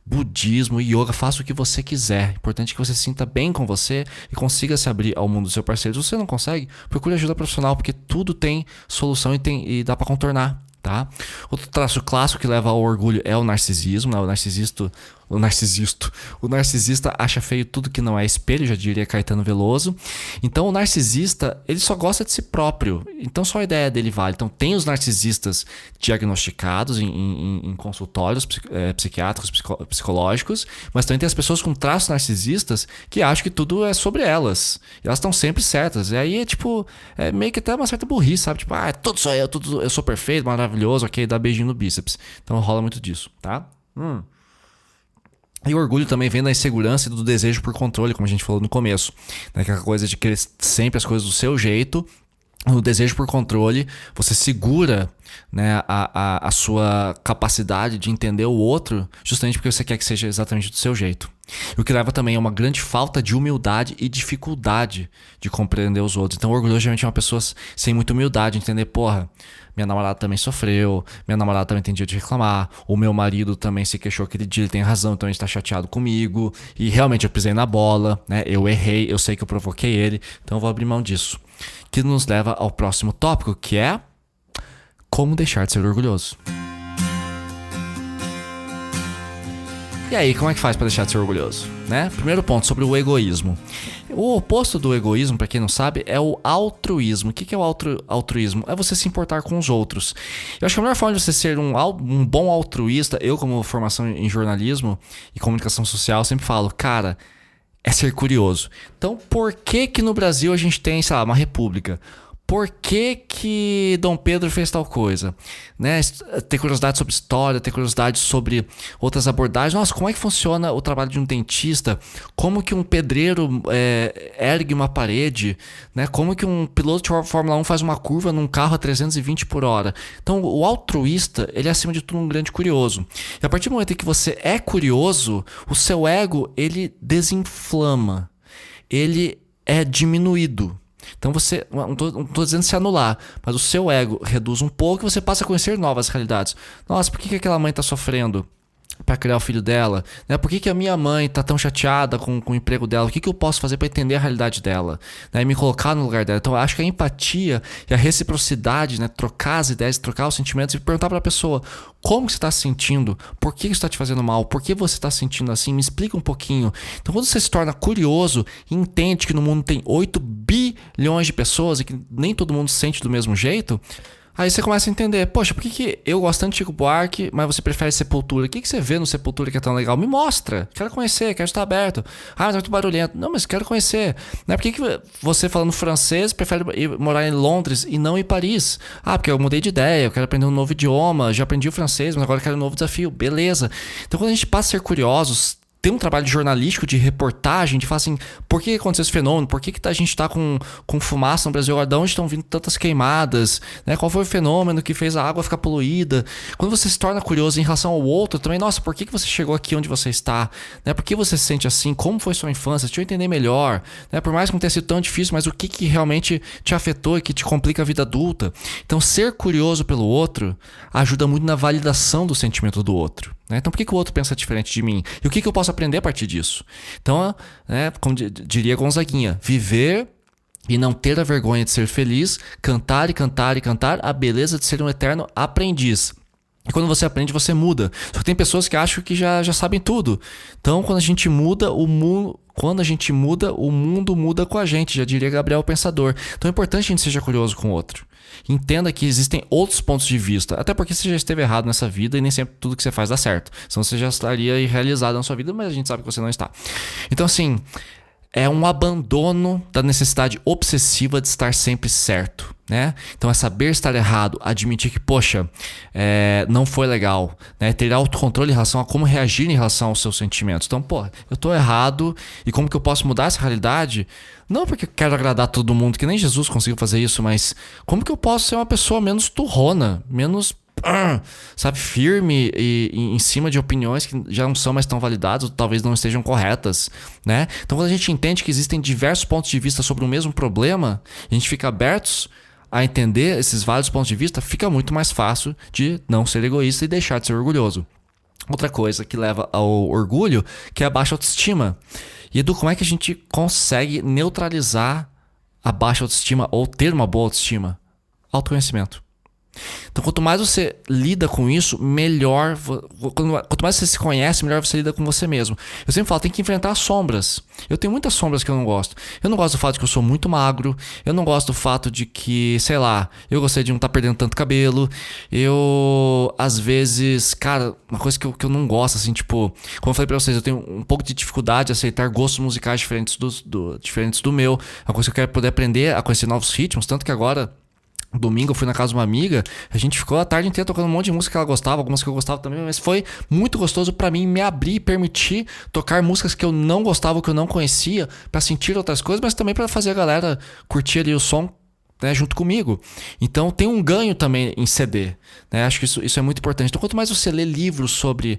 budismo, yoga, faça o que você quiser. Importante que você se sinta bem com você e consiga se abrir ao mundo do seu parceiro. Se você não consegue, procure ajuda profissional, porque tudo tem solução e dá para contornar, tá? Outro traço clássico que leva ao orgulho é o narcisismo, né? O narcisista acha feio tudo que não é espelho, já diria Caetano Veloso. Então o narcisista, ele só gosta de si próprio. Então só a ideia dele vale. Então tem os narcisistas diagnosticados em consultórios psiquiátricos, psicológicos, mas também tem as pessoas com traços narcisistas que acham que tudo é sobre elas. E elas estão sempre certas. E aí é meio que até uma certa burrice, sabe? Tipo, tudo sou eu sou perfeito, maravilhoso, ok, dá beijinho no bíceps. Então rola muito disso, tá? E o orgulho também vem da insegurança e do desejo por controle, como a gente falou no começo. Né? Aquela coisa de querer sempre as coisas do seu jeito. No desejo por controle, você segura, né, a sua capacidade de entender o outro justamente porque você quer que seja exatamente do seu jeito. O que leva também a uma grande falta de humildade e dificuldade de compreender os outros. Então o orgulho geralmente é uma pessoa sem muita humildade, entender, minha namorada também sofreu, minha namorada também tem dia de reclamar, o meu marido também se queixou aquele dia, ele tem razão, então ele está chateado comigo, e realmente eu pisei na bola, né? Eu errei, eu sei que eu provoquei ele, então eu vou abrir mão disso. Que nos leva ao próximo tópico, que é como deixar de ser orgulhoso. E aí, como é que faz para deixar de ser orgulhoso? Né? Primeiro ponto, sobre o egoísmo. O oposto do egoísmo, para quem não sabe, é o altruísmo. O que é o altruísmo? É você se importar com os outros. Eu acho que a melhor forma de você ser um bom altruísta, eu como formação em jornalismo e comunicação social, sempre falo, cara, é ser curioso. Então, por que no Brasil a gente tem, sei lá, uma república? Por que Dom Pedro fez tal coisa? Né? Ter curiosidade sobre história, ter curiosidade sobre outras abordagens. Nossa, como é que funciona o trabalho de um dentista? Como que um pedreiro ergue uma parede? Né? Como que um piloto de Fórmula 1 faz uma curva num carro a 320 por hora? Então, o altruísta, ele é acima de tudo um grande curioso. E a partir do momento em que você é curioso, o seu ego, ele desinflama. Ele é diminuído. Então você, não tô dizendo se anular, mas o seu ego reduz um pouco e você passa a conhecer novas realidades. Nossa, por que aquela mãe está sofrendo para criar o filho dela? Né? Por que a minha mãe está tão chateada com o emprego dela? O que eu posso fazer para entender a realidade dela? Né? E me colocar no lugar dela. Então eu acho que a empatia e a reciprocidade, né? Trocar as ideias, trocar os sentimentos e perguntar para a pessoa como você está se sentindo, por que isso está te fazendo mal, por que você está se sentindo assim, me explica um pouquinho. Então quando você se torna curioso e entende que no mundo tem 8 bilhões de pessoas e que nem todo mundo se sente do mesmo jeito, aí você começa a entender, poxa, por que eu gosto tanto de Chico Buarque, mas você prefere Sepultura? O que você vê no Sepultura que é tão legal? Me mostra, quero conhecer, quero estar aberto. Mas é muito barulhento. Não, mas quero conhecer. Por que você falando francês prefere ir morar em Londres e não em Paris? Porque eu mudei de ideia, eu quero aprender um novo idioma, já aprendi o francês, mas agora eu quero um novo desafio. Beleza. Então quando a gente passa a ser curiosos, tem um trabalho jornalístico de reportagem, de falar assim, por que aconteceu esse fenômeno? Por que a gente está com fumaça no Brasil? De onde estão vindo tantas queimadas? Né? Qual foi o fenômeno que fez a água ficar poluída? Quando você se torna curioso em relação ao outro, também, nossa, por que você chegou aqui onde você está? Né? Por que você se sente assim? Como foi sua infância? Deixa eu entender melhor. Né? Por mais que não tenha sido tão difícil, mas o que realmente te afetou e que te complica a vida adulta? Então, ser curioso pelo outro ajuda muito na validação do sentimento do outro. né? Então por que o outro pensa diferente de mim? E o que eu posso aprender a partir disso? Então, como diria Gonzaguinha, viver e não ter a vergonha de ser feliz, cantar e cantar e cantar a beleza de ser um eterno aprendiz. E quando você aprende, você muda. Só que tem pessoas que acham que já sabem tudo. Então, quando a gente muda, o mundo muda com a gente, já diria Gabriel Pensador. Então é importante que a gente seja curioso com o outro. Entenda que existem outros pontos de vista. Até porque você já esteve errado nessa vida e nem sempre tudo que você faz dá certo. Senão você já estaria irrealizado na sua vida, mas a gente sabe que você não está. Então, assim, é um abandono da necessidade obsessiva de estar sempre certo, né? Então é saber estar errado, admitir que, poxa, não foi legal, né? Ter autocontrole em relação a como reagir em relação aos seus sentimentos. Então, eu tô errado e como que eu posso mudar essa realidade? Não porque eu quero agradar todo mundo, que nem Jesus conseguiu fazer isso, mas como que eu posso ser uma pessoa menos turrona, menos... sabe, firme e em cima de opiniões que já não são mais tão validadas ou talvez não estejam corretas, né? Então quando a gente entende que existem diversos pontos de vista sobre o mesmo problema, a gente fica abertos a entender esses vários pontos de vista, fica muito mais fácil de não ser egoísta e deixar de ser orgulhoso. Outra coisa que leva ao orgulho, que é a baixa autoestima. E Edu, como é que a gente consegue neutralizar a baixa autoestima ou ter uma boa autoestima? Autoconhecimento. Então, quanto mais você lida com isso, melhor. Quanto mais você se conhece, melhor você lida com você mesmo. Eu sempre falo, tem que enfrentar as sombras. Eu tenho muitas sombras que eu não gosto. Eu não gosto do fato de que eu sou muito magro. Eu não gosto do fato de que, sei lá, eu gostaria de não estar perdendo tanto cabelo. Eu, às vezes, cara, uma coisa que eu não gosto, assim, tipo, como eu falei pra vocês, eu tenho um pouco de dificuldade de aceitar gostos musicais diferentes do meu. É uma coisa que eu quero poder aprender a conhecer novos ritmos, tanto que agora. Domingo eu fui na casa de uma amiga, a gente ficou a tarde inteira tocando um monte de música que ela gostava, algumas que eu gostava também, mas foi muito gostoso pra mim me abrir e permitir tocar músicas que eu não gostava, que eu não conhecia, pra sentir outras coisas, mas também pra fazer a galera curtir ali o som, né, junto comigo. Então tem um ganho também em CD, né? Acho que isso é muito importante. Então quanto mais você lê livros sobre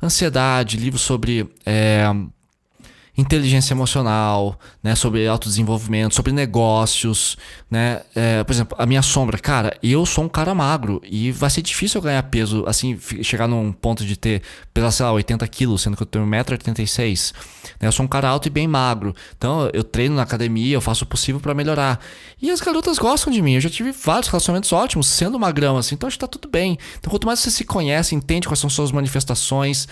ansiedade, livros sobre inteligência emocional, né, sobre autodesenvolvimento, sobre negócios, né, por exemplo, a minha sombra, cara, eu sou um cara magro e vai ser difícil eu ganhar peso, assim, chegar num ponto de ter, sei lá, 80 quilos, sendo que eu tenho 1,86 m, né, eu sou um cara alto e bem magro, então eu treino na academia, eu faço o possível pra melhorar, e as garotas gostam de mim, eu já tive vários relacionamentos ótimos, sendo magrão, assim, então acho que tá tudo bem. Então quanto mais você se conhece, entende quais são suas manifestações,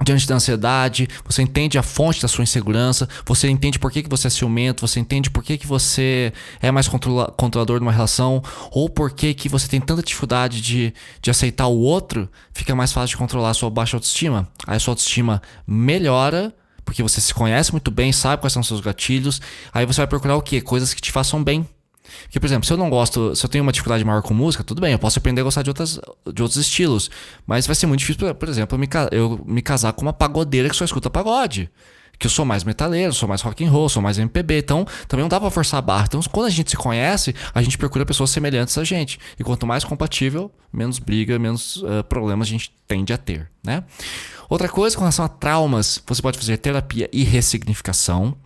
diante da ansiedade, você entende a fonte da sua insegurança, você entende por que você é ciumento, você entende por que você é mais controlador numa relação, ou por que você tem tanta dificuldade de aceitar o outro, fica mais fácil de controlar a sua baixa autoestima. Aí a sua autoestima melhora, porque você se conhece muito bem, sabe quais são os seus gatilhos, aí você vai procurar o quê? Coisas que te façam bem. Porque, por exemplo, se eu tenho uma dificuldade maior com música, tudo bem, eu posso aprender a gostar de outros estilos. Mas vai ser muito difícil, por exemplo, eu me casar com uma pagodeira que só escuta pagode. Que eu sou mais metaleiro, sou mais rock and roll, sou mais MPB. Então, também não dá pra forçar a barra. Então, quando a gente se conhece, a gente procura pessoas semelhantes a gente. E quanto mais compatível, menos briga, menos problemas a gente tende a ter, né? Outra coisa, com relação a traumas, você pode fazer terapia e ressignificação.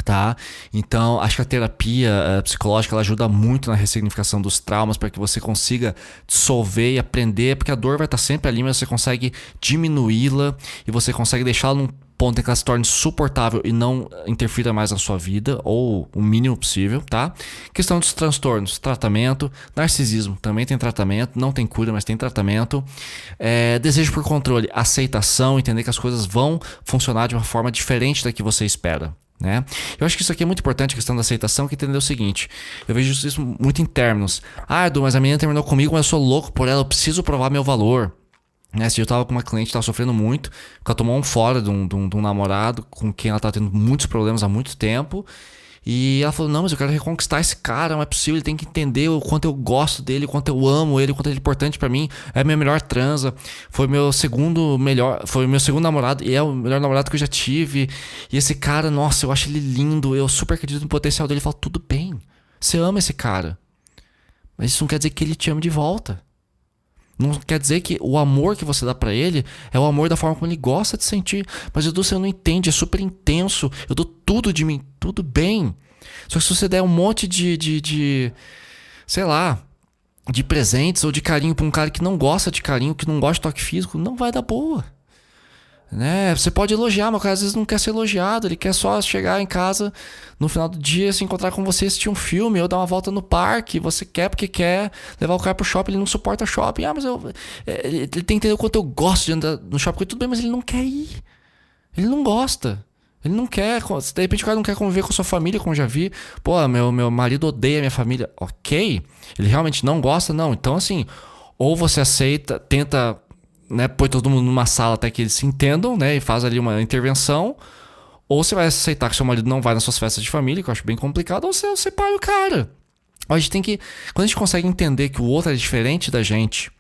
Tá? Então acho que a terapia psicológica ela ajuda muito na ressignificação dos traumas para que você consiga dissolver e aprender, porque a dor vai estar sempre ali, mas você consegue diminuí-la e você consegue deixá-la num ponto em que ela se torne suportável e não interfira mais na sua vida, ou o mínimo possível, tá? Questão dos transtornos, tratamento. Narcisismo também tem tratamento, não tem cura, mas tem tratamento. Desejo por controle, aceitação, entender que as coisas vão funcionar de uma forma diferente da que você espera, né? Eu acho que isso aqui é muito importante, a questão da aceitação, que entender o seguinte, eu vejo isso muito em termos, Edu, mas a menina terminou comigo, mas eu sou louco por ela, eu preciso provar meu valor, né? Esse dia eu tava com uma cliente que tava sofrendo muito, porque ela tomou um fora de um namorado com quem ela tava tendo muitos problemas há muito tempo. E ela falou, não, mas eu quero reconquistar esse cara, não é possível, ele tem que entender o quanto eu gosto dele, o quanto eu amo ele, o quanto ele é importante pra mim, é a minha melhor transa, foi meu segundo namorado e é o melhor namorado que eu já tive. E esse cara, nossa, eu acho ele lindo, eu super acredito no potencial dele. Eu falo, tudo bem, você ama esse cara, mas isso não quer dizer que ele te ama de volta. Não quer dizer que o amor que você dá pra ele é o amor da forma como ele gosta de sentir. Mas Edu, você não entende, é super intenso. Eu dou tudo de mim, tudo bem. Só que se você der um monte de sei lá, de presentes ou de carinho pra um cara que não gosta de carinho, que não gosta de toque físico, não vai dar boa. Né? Você pode elogiar, mas o cara às vezes não quer ser elogiado, ele quer só chegar em casa no final do dia, se encontrar com você, assistir um filme ou dar uma volta no parque. Você quer porque quer levar o cara pro shopping, ele não suporta shopping. Mas ele tem que entender o quanto eu gosto de andar no shopping, tudo bem, mas ele não quer ir. Ele não gosta. Ele não quer. De repente o cara não quer conviver com a sua família, como eu já vi. Pô, meu marido odeia a minha família. Ok. Ele realmente não gosta? Não. Então, assim, ou você aceita, tenta, né, põe todo mundo numa sala até que eles se entendam, né, e faz ali uma intervenção, ou você vai aceitar que seu marido não vai nas suas festas de família, que eu acho bem complicado, ou você separa o cara. A gente tem que, quando a gente consegue entender que o outro é diferente da gente,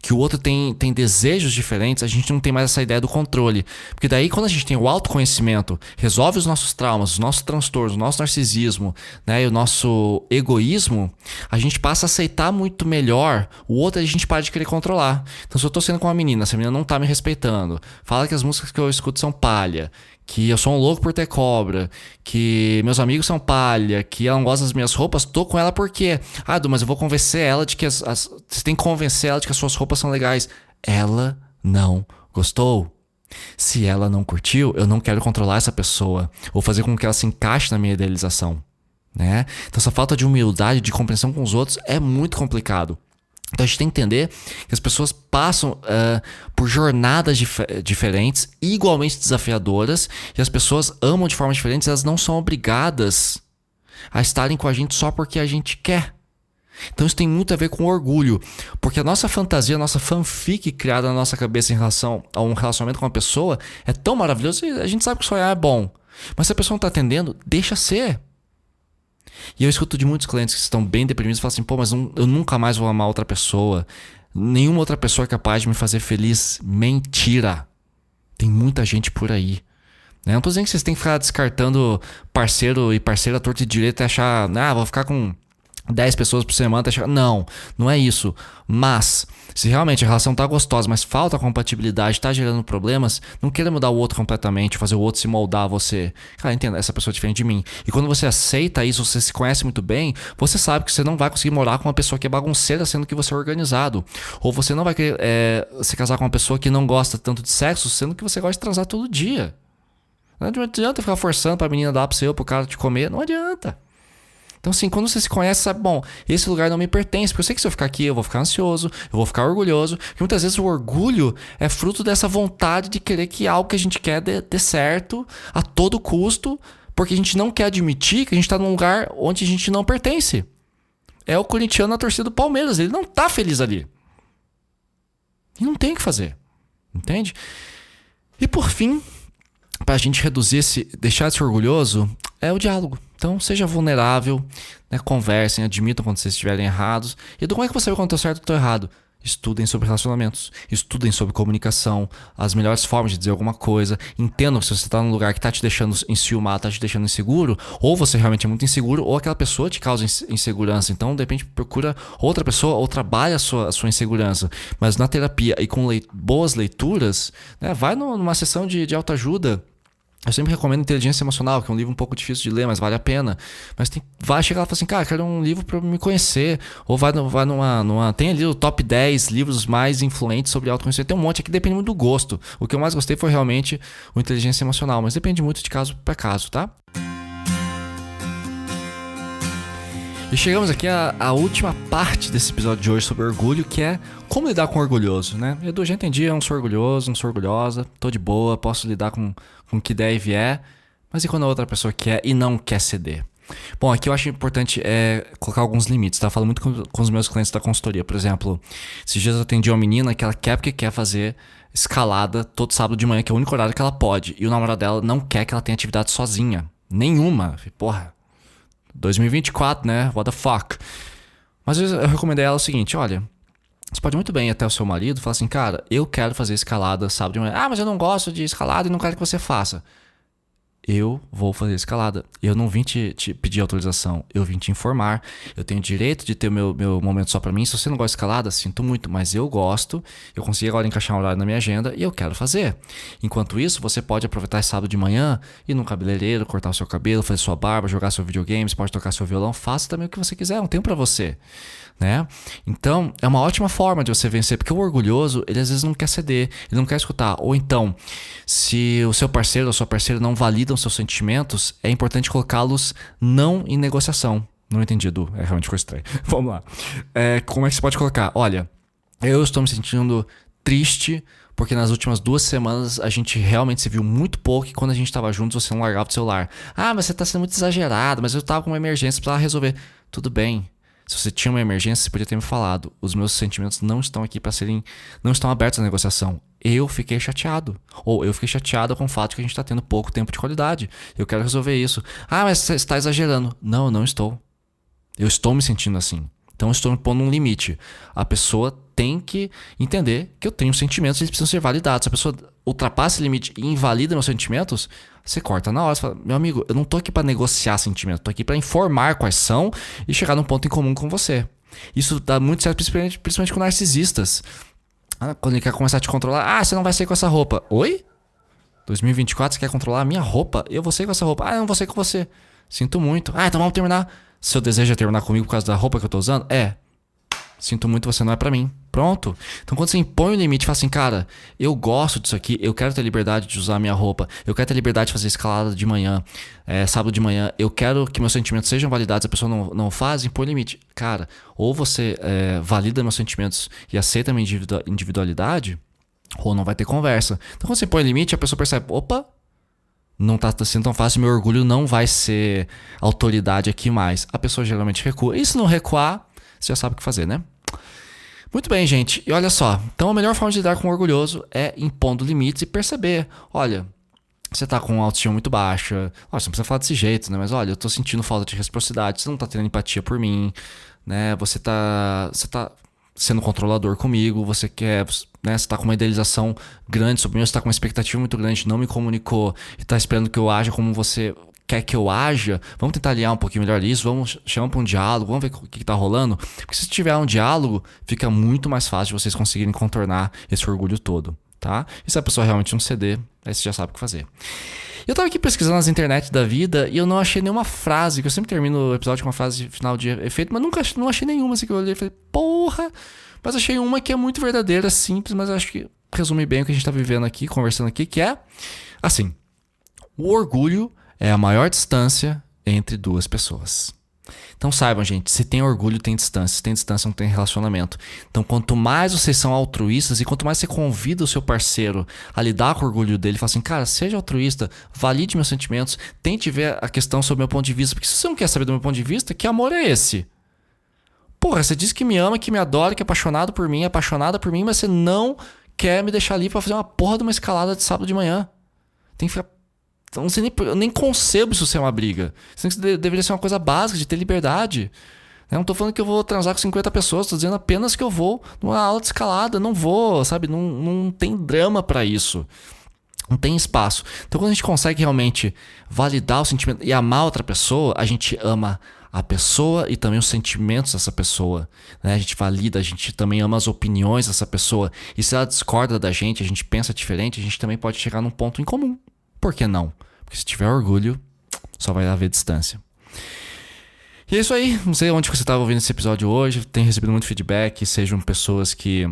que o outro tem desejos diferentes, a gente não tem mais essa ideia do controle. Porque daí, quando a gente tem o autoconhecimento, resolve os nossos traumas, os nossos transtornos, o nosso narcisismo, né, e o nosso egoísmo, a gente passa a aceitar muito melhor o outro e a gente para de querer controlar. Então, se eu tô sendo com uma menina, essa menina não tá me respeitando, fala que as músicas que eu escuto são palha, que eu sou um louco por ter cobra, que meus amigos são palha, que ela não gosta das minhas roupas, tô com ela por quê? Ah, Du, mas eu vou convencer ela de que você tem que convencer ela de que as suas roupas são legais. Ela não gostou. Se ela não curtiu, eu não quero controlar essa pessoa ou fazer com que ela se encaixe na minha idealização, né? Então essa falta de humildade, de compreensão com os outros é muito complicado. Então a gente tem que entender que as pessoas passam por jornadas diferentes, igualmente desafiadoras, e as pessoas amam de formas diferentes, elas não são obrigadas a estarem com a gente só porque a gente quer. Então isso tem muito a ver com orgulho, porque a nossa fantasia, a nossa fanfic criada na nossa cabeça em relação a um relacionamento com uma pessoa é tão maravilhoso e a gente sabe que sonhar é bom. Mas se a pessoa não está atendendo, deixa ser. E eu escuto de muitos clientes que estão bem deprimidos e falam assim, pô, mas eu nunca mais vou amar outra pessoa. Nenhuma outra pessoa é capaz de me fazer feliz. Mentira. Tem muita gente por aí. Não tô dizendo que vocês têm que ficar descartando parceiro e parceira torto e direito e achar, vou ficar com 10 pessoas por semana. Não, não é isso. Mas, se realmente a relação tá gostosa, mas falta compatibilidade, tá gerando problemas, não queira mudar o outro completamente, fazer o outro se moldar a você. Cara, entenda, essa pessoa é diferente de mim. E quando você aceita isso, você se conhece muito bem, você sabe que você não vai conseguir morar com uma pessoa que é bagunceira, sendo que você é organizado. Ou você não vai querer se casar com uma pessoa que não gosta tanto de sexo, sendo que você gosta de transar todo dia. Não adianta ficar forçando pra menina dar pro seu, pro cara te comer, não adianta. Então assim, quando você se conhece, sabe, bom, esse lugar não me pertence, porque eu sei que se eu ficar aqui eu vou ficar ansioso, eu vou ficar orgulhoso, e muitas vezes o orgulho é fruto dessa vontade de querer que algo que a gente quer dê certo a todo custo, porque a gente não quer admitir que a gente tá num lugar onde a gente não pertence. É o corintiano na torcida do Palmeiras, ele não tá feliz ali. E não tem o que fazer, entende? E por fim, pra gente deixar de ser orgulhoso, é o diálogo. Então seja vulnerável, né? Conversem, admitam quando vocês estiverem errados. E como é que você vai quando eu tô certo ou tô errado? Estudem sobre relacionamentos, estudem sobre comunicação, as melhores formas de dizer alguma coisa. Entendam se você tá num lugar que tá te deixando enciumado, tá te deixando inseguro, ou você realmente é muito inseguro, ou aquela pessoa te causa insegurança. Então, de repente, procura outra pessoa ou trabalha a sua insegurança. Mas na terapia e com boas leituras, né? Vai numa sessão de autoajuda. Eu sempre recomendo Inteligência Emocional, que é um livro um pouco difícil de ler, mas vale a pena. Mas vai chegar lá e falar assim, cara, quero um livro pra me conhecer. Ou vai numa... Tem ali o top 10 livros mais influentes sobre autoconhecimento. Tem um monte aqui, depende muito do gosto. O que eu mais gostei foi realmente o Inteligência Emocional, mas depende muito de caso para caso, tá? E chegamos aqui à última parte desse episódio de hoje sobre orgulho, que é como lidar com o orgulhoso, né? Edu, já entendi, eu não sou orgulhoso, não sou orgulhosa, tô de boa, posso lidar com o que der e vier, mas e quando a outra pessoa quer e não quer ceder? Bom, aqui eu acho importante colocar alguns limites, tá? Eu falo muito com os meus clientes da consultoria, por exemplo, esses dias eu atendi uma menina que ela quer porque quer fazer escalada todo sábado de manhã, que é o único horário que ela pode, e o namorado dela não quer que ela tenha atividade sozinha, nenhuma, porra. 2024, né? What the fuck? Mas eu recomendei a ela o seguinte, olha, você pode muito bem ir até o seu marido e falar assim, cara, eu quero fazer escalada sábado de manhã. Ah, mas eu não gosto de escalada e não quero que você faça. eu vou fazer escalada. Eu não vim te pedir autorização, eu vim te informar. Eu tenho direito de ter o meu momento só pra mim. Se você não gosta de escalada, sinto muito, mas eu gosto. Eu consegui agora encaixar um horário na minha agenda e eu quero fazer. Enquanto isso, você pode aproveitar esse sábado de manhã, ir num cabeleireiro, cortar o seu cabelo, fazer sua barba, jogar seu videogame, você pode tocar seu violão. Faça também o que você quiser, não tem pra você. Né? Então, é uma ótima forma de você vencer, porque o orgulhoso, ele às vezes não quer ceder, ele não quer escutar. Ou então, se o seu parceiro ou a sua parceira não validam seus sentimentos, é importante colocá-los não em negociação. Não entendi, Edu, realmente ficou estranho. Vamos lá. Como é que você pode colocar? Olha, eu estou me sentindo triste porque nas últimas 2 semanas a gente realmente se viu muito pouco e quando a gente estava juntos você não largava o celular. Ah, mas você está sendo muito exagerado, mas eu estava com uma emergência, precisava resolver. Tudo bem. Se você tinha uma emergência, você podia ter me falado. Os meus sentimentos não estão aqui para serem... Não estão abertos à negociação. Eu fiquei chateado. Ou eu fiquei chateado com o fato de que a gente está tendo pouco tempo de qualidade. Eu quero resolver isso. Ah, mas você está exagerando. Não, eu não estou. Eu estou me sentindo assim. Então eu estou me pondo um limite. A pessoa tem que entender que eu tenho sentimentos e eles precisam ser validados. Se a pessoa ultrapassa esse limite e invalida meus sentimentos, você corta na hora. Você fala, meu amigo, eu não tô aqui para negociar sentimentos. Tô aqui para informar quais são e chegar num ponto em comum com você. Isso dá muito certo, principalmente com narcisistas. Quando ele quer começar a te controlar. Ah, você não vai sair com essa roupa. Oi? 2024 você quer controlar a minha roupa? Eu vou sair com essa roupa. Ah, eu não vou sair com você. Sinto muito. Ah, então vamos terminar. Seu desejo é terminar comigo por causa da roupa que eu tô usando? Sinto muito, você não é pra mim. Pronto. Então quando você impõe o limite e fala assim, cara, eu gosto disso aqui, eu quero ter liberdade de usar a minha roupa, eu quero ter liberdade de fazer escalada de manhã, sábado de manhã, eu quero que meus sentimentos sejam validados, a pessoa não faz, impõe o limite. Cara, ou você valida meus sentimentos e aceita a minha individualidade, ou não vai ter conversa. Então quando você põe o limite, a pessoa percebe, opa, não tá sendo tão fácil, meu orgulho não vai ser autoridade aqui mais. A pessoa geralmente recua. E se não recuar, você já sabe o que fazer, né? Muito bem, gente. E olha só. Então a melhor forma de lidar com o orgulhoso é impondo limites e perceber. Olha, você tá com autoestima muito baixa. Olha, você não precisa falar desse jeito, né? Mas olha, eu tô sentindo falta de reciprocidade. Você não tá tendo empatia por mim, né? Você tá sendo controlador comigo. Você quer... Né, você tá com uma idealização grande sobre mim, você tá com uma expectativa muito grande, não me comunicou e tá esperando que eu haja como você quer que eu haja. Vamos tentar alinhar um pouquinho melhor isso, vamos chamar para um diálogo, vamos ver o que tá rolando. Porque se tiver um diálogo, fica muito mais fácil de vocês conseguirem contornar esse orgulho todo, tá? E se a pessoa realmente não ceder, aí você já sabe o que fazer. Eu tava aqui pesquisando nas internet da vida e eu não achei nenhuma frase, que eu sempre termino o episódio com uma frase final de efeito, mas não achei nenhuma assim que eu olhei e falei, porra... Mas achei uma que é muito verdadeira, simples, mas acho que resume bem o que a gente tá vivendo aqui, conversando aqui, que é assim: o orgulho é a maior distância entre 2 pessoas. Então saibam, gente, se tem orgulho, tem distância. Se tem distância, não tem relacionamento. Então quanto mais vocês são altruístas e quanto mais você convida o seu parceiro a lidar com o orgulho dele, fala assim, cara, seja altruísta, valide meus sentimentos, tente ver a questão sob o meu ponto de vista. Porque se você não quer saber do meu ponto de vista, que amor é esse? Porra, você diz que me ama, que me adora, que é apaixonada por mim, mas você não quer me deixar ali pra fazer uma porra de uma escalada de sábado de manhã. Tem que ficar... Então, eu nem concebo isso ser uma briga. Isso deveria ser uma coisa básica, de ter liberdade. Eu não tô falando que eu vou transar com 50 pessoas, tô dizendo apenas que eu vou numa aula de escalada. Não vou, sabe? Não tem drama pra isso. Não tem espaço. Então quando a gente consegue realmente validar o sentimento e amar outra pessoa, a gente ama a pessoa e também os sentimentos dessa pessoa, né? A gente valida, a gente também ama as opiniões dessa pessoa. E se ela discorda da gente, a gente pensa diferente, a gente também pode chegar num ponto em comum. Por que não? Porque se tiver orgulho, só vai haver distância. E é isso aí. Não sei onde você estava ouvindo esse episódio hoje. Tenho recebido muito feedback, sejam pessoas que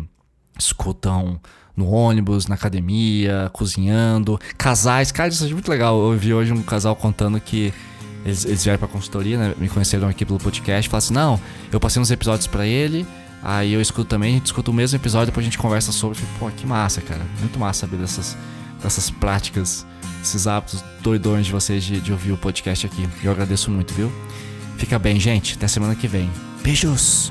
escutam no ônibus, na academia, cozinhando, casais. Cara, isso é muito legal. Eu ouvi hoje um casal contando que eles vieram pra consultoria, né? Me conheceram aqui pelo podcast. Falaram assim, não, eu passei uns episódios pra ele, aí eu escuto também, a gente escuta o mesmo episódio, depois a gente conversa sobre. Eu falei, pô, que massa, cara. Muito massa saber dessas práticas, esses hábitos doidões de vocês de ouvir o podcast aqui. Eu agradeço muito, viu? Fica bem, gente. Até semana que vem. Beijos!